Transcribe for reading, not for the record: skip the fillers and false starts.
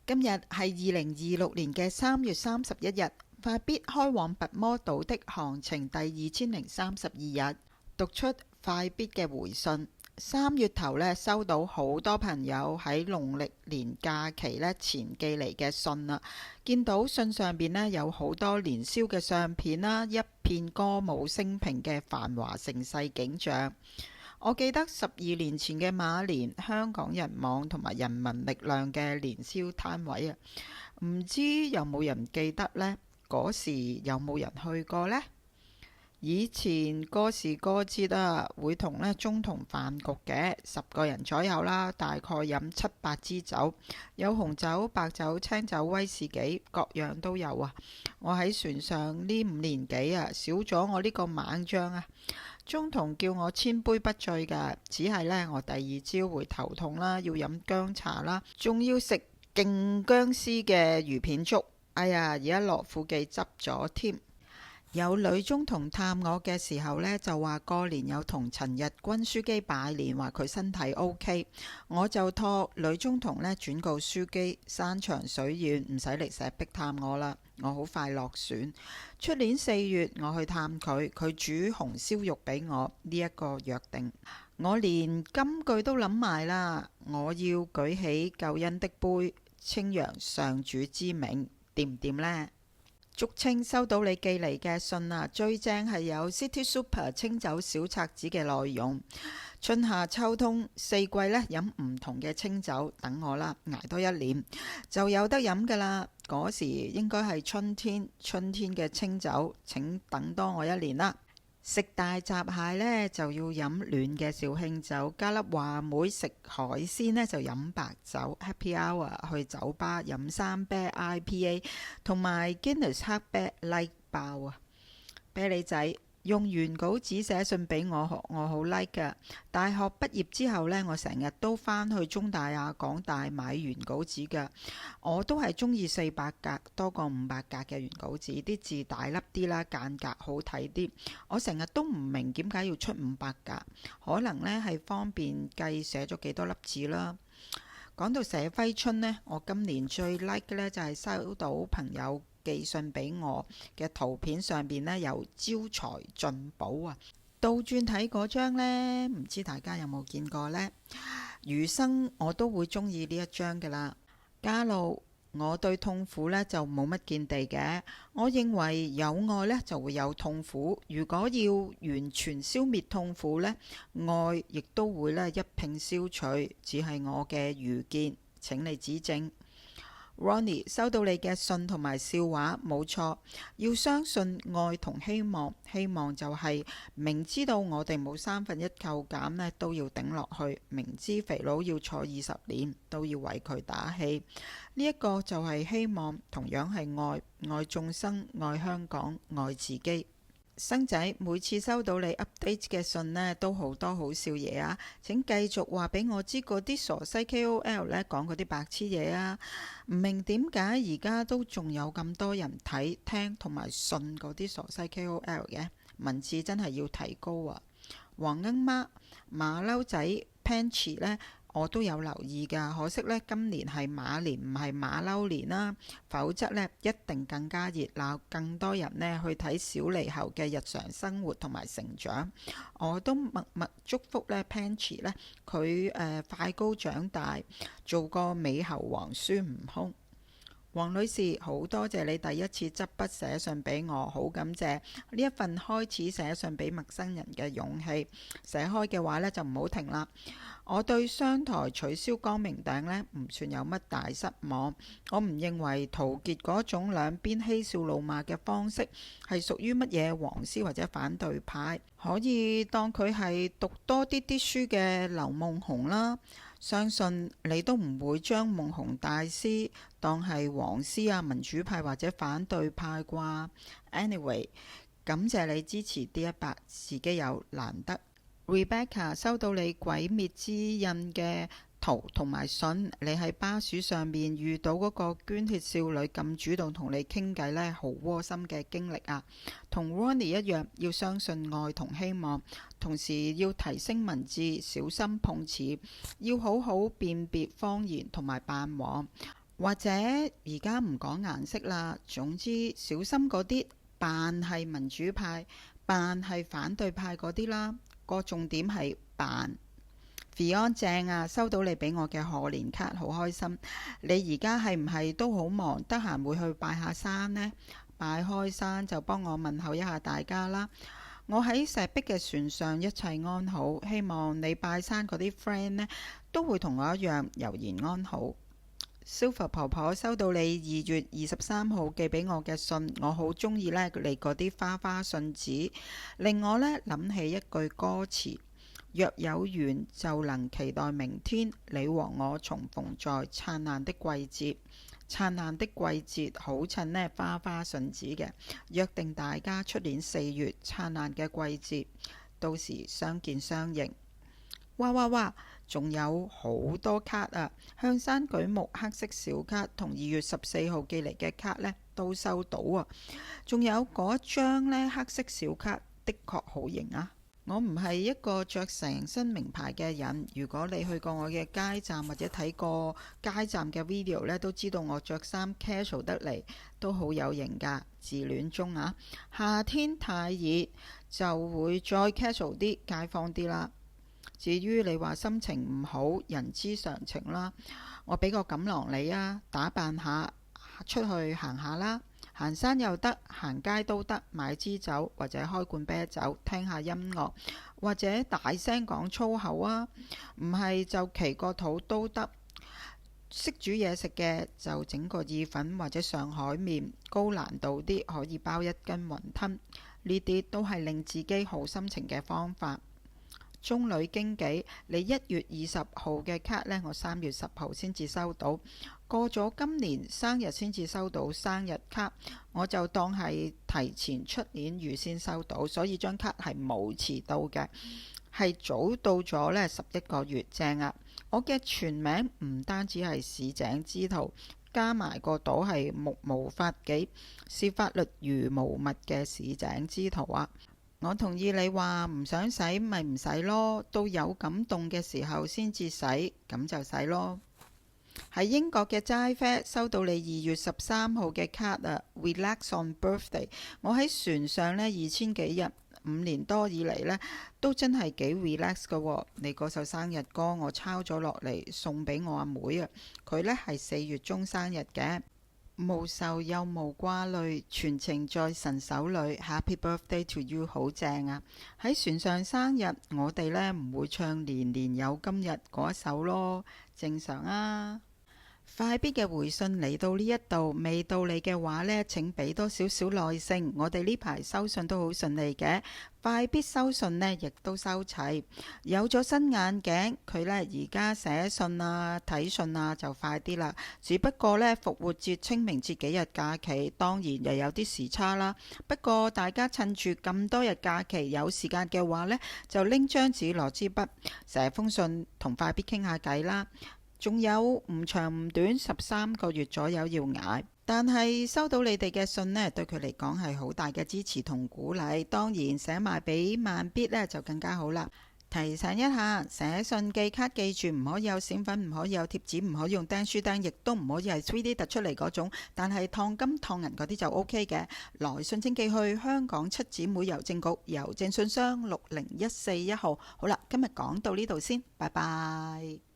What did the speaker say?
今日係2026年嘅3月31日，快必開往拔摩島的航程第2032日，讀出快必嘅回信。3月頭呢，收到好多朋友喺農曆年假期呢前寄嚟嘅信啦，見到信上邊呢有好多年宵嘅相片啦，一片歌舞升平嘅繁華盛世景象。我記得12年前嘅馬年，香港人網同埋人民力量嘅年宵攤位啊，唔知有冇人記得呢？嗰時有冇人去過呢？以前過時過節啊，會同呢中同飯局嘅，10個人左右啦，大概飲7、8支酒，有紅酒、白酒、青酒、威士忌，各樣都有啊。我喺船上呢5年幾啊，少咗我呢個猛將啊。中同叫我千杯不醉㗎，只係呢，我第2朝會頭痛啦，要飲薑茶啦，仲要食勁薑絲嘅魚片粥。哎呀，而家樂富記執咗添。有女中同探我嘅時候呢，就話過年有同陳日君書記拜年，話佢身體 OK， 我就託女中同呢轉告書記，山長水遠唔使嚟石壁探我啦，我好快落船。出年4月我去探佢，佢煮紅燒肉俾我，呢一個約定。我連金句都諗埋啦，我要舉起救恩的杯，稱揚上主之名，掂唔掂呢？竹青，收到你寄嚟嘅信啊，最正係有 City Super 清酒小冊子嘅內容。春夏秋冬4季呢，飲唔同嘅清酒，等我啦，捱多1年就有得飲噶啦。嗰時應該係春天嘅清酒，請等多我1年啦。食大閘蟹呢，就要飲暖嘅紹興酒，加粒話梅。食海鮮呢，就飲白酒。Happy Hour 去酒吧飲3啤 IPA 同埋 Guinness 黑啤 like 爆啊！啤梨仔用原稿紙寫信俾我，我好 like 噶。大學畢業之後呢，我成日都返去中大啊、港大買原稿紙噶。我都係中意400格多過500格嘅原稿紙，啲字大粒啲啦，間隔好睇啲。我成日都唔明點解要出500格，可能呢係方便計寫咗幾多粒字啦。講到寫揮春呢，我今年最 like 嘅呢就係收到朋友寄信俾我嘅圖片，上邊呢有招財進寶啊！倒轉睇嗰張呢，唔知大家有冇見過呢？餘生我都會中意呢一張噶啦。加路，我對痛苦呢就冇乜見地嘅。我認為有愛呢就會有痛苦，如果要完全消滅痛苦呢，愛亦都會呢一併消除，只係我嘅愚見，請你指正。Ronnie， 收到你嘅信同埋笑話，冇錯，要相信愛同希望。希望就係明知道我哋冇1/3扣減呢都要頂落去，明知肥佬要坐20年都要為佢打氣。呢一個就係希望，同樣係愛，愛眾生，愛香港，愛自己。生仔，每次收到你 update 嘅信呢，都好多好笑嘢啊！請繼續話俾我知嗰啲傻西 KOL 呢講嗰啲白痴嘢啊！唔明點解而家都仲有咁多人睇聽同埋信嗰啲傻西 KOL 嘅文字，真係要提高啊！黃鶯媽馬騮仔 Panchy 呢，我都有留意㗎，可惜呢，今年係馬年唔係馬騮年啦，否則呢，一定更加熱鬧，更多人呢去睇小獼猴嘅日常生活同埋成長。我都默默祝福呢 Panchy 呢，佢快高長大，做個美猴王孫悟空。黃女士，好多謝你第一次執筆寫信俾我，好感謝呢一份開始寫信俾陌生人嘅勇氣。寫開嘅話呢，就唔好停啦。我對商台取消光明頂呢，唔算有乜大失望。我唔認為陶傑嗰種兩邊嬉笑怒罵嘅方式係屬於乜嘢黃絲或者反對派，可以當佢係讀多啲書嘅劉夢熊啦。相信你都唔會將夢熊大師當係黃絲啊、民主派或者反對派啩。Anyway， 感謝你支持 D100， 自己有難得。Rebecca， 收到你鬼滅之刃嘅圖同埋信，你喺巴士上面遇到嗰個捐血少女咁主動同你傾偈呢，好窩心嘅經歷啊！同 Ronnie 一樣，要相信愛同希望，同時要提升文字，小心碰瓷，要好好辨別謊言同埋扮黃。或者而家唔講顏色啦，總之小心嗰啲扮係民主派、扮係反對派嗰啲啦。個重點係扮。Fion 正啊，收到你俾我嘅賀年卡，好開心。你而家係唔係都好忙？得閒會去拜下山呢？拜開山就幫我問候一下大家啦。我喺石壁嘅船上一切安好，希望你拜山嗰啲 friend 呢都會同我一樣悠然安好。Silver 婆婆收到你2月23號寄俾我嘅信，我好中意呢你嗰啲花花信紙，令我呢諗起一句歌詞。若有緣就能期待明天，你和我重逢在燦爛的季節。燦爛的季節好襯呢花花信紙嘅，約定大家出年4月燦爛嘅季節，到時相見相迎。哇哇哇！仲有好多卡啊！向山舉目黑色小卡同2月14號寄嚟嘅卡呢都收到啊！仲有嗰張呢黑色小卡的確好型啊！我唔係一個着成身名牌嘅人，如果你去過我嘅街站或者睇過街站嘅 video 呢，都知道我着衫 casual 得嚟都好有型㗎。自戀中啊，夏天太熱就會再 casual 啲、街坊啲啦。至於你話心情唔好，人之常情啦。我俾個錦囊你啊，打扮下出去行下啦。行山又得，行街都得，買支酒或者開罐啤酒，聽下音樂，或者大聲講粗口啊。唔係就祈個禱都得。識煮嘢食嘅就整個意粉或者上海麵，高難度啲可以包一斤雲吞。呢啲都係令自己好心情嘅方法。中女經紀，你1月20號嘅卡呢，我3月10號先至收到。過咗今年生日先至收到生日卡，我就當係提前出年預先收到，所以張卡係冇遲到嘅，係早到咗呢11個月，正啊！我嘅全名唔單止係市井之徒，加埋個朵係目無法紀，是法律如無物嘅市井之徒啊！我同意你話唔想使咪唔使咯，到有感動嘅時候先至使，咁就使咯。喺英國嘅齋啡收到你2月13號嘅卡啊 ，Relax on birthday。我喺船上呢2000幾日，5年多以嚟呢都真係幾 relax 噶喎。你嗰首生日歌我抄咗落嚟送俾我阿妹啊，佢呢係4月中生日嘅。無愁又無掛慮，全程在神手裏。Happy birthday to you， 好正啊！喺船上生日，我哋呢唔會唱年年有今日嗰一首咯，正常啊。快必嘅回信嚟到呢一度，未到你嘅話呢，請俾多少少耐性。我哋呢排收信都好順利嘅，快必收信呢亦都收齊。有咗新眼鏡，佢呢而家寫信啊、睇信啊就快啲啦。只不過呢，復活節、清明節幾日假期，當然又有啲時差啦。不過大家趁住咁多日假期，有時間嘅話呢，就拎張紙攞支筆，寫封信同快必傾下偈啦。仲有唔長唔短13個月左右要捱，但係收到你哋嘅信呢，對佢嚟講係好大嘅支持同鼓勵。當然寫埋俾慢必呢就更加好啦。提醒一下，寫信寄卡記住唔可以有閃粉，唔可以有貼紙，唔可以用釘書釘，亦都唔可以係 3D 突出嚟嗰種。但係燙金燙銀嗰啲就 OK 嘅。來信請寄去香港七姊妹郵政局郵政信箱60141號。好啦，今日講到呢度先，拜拜。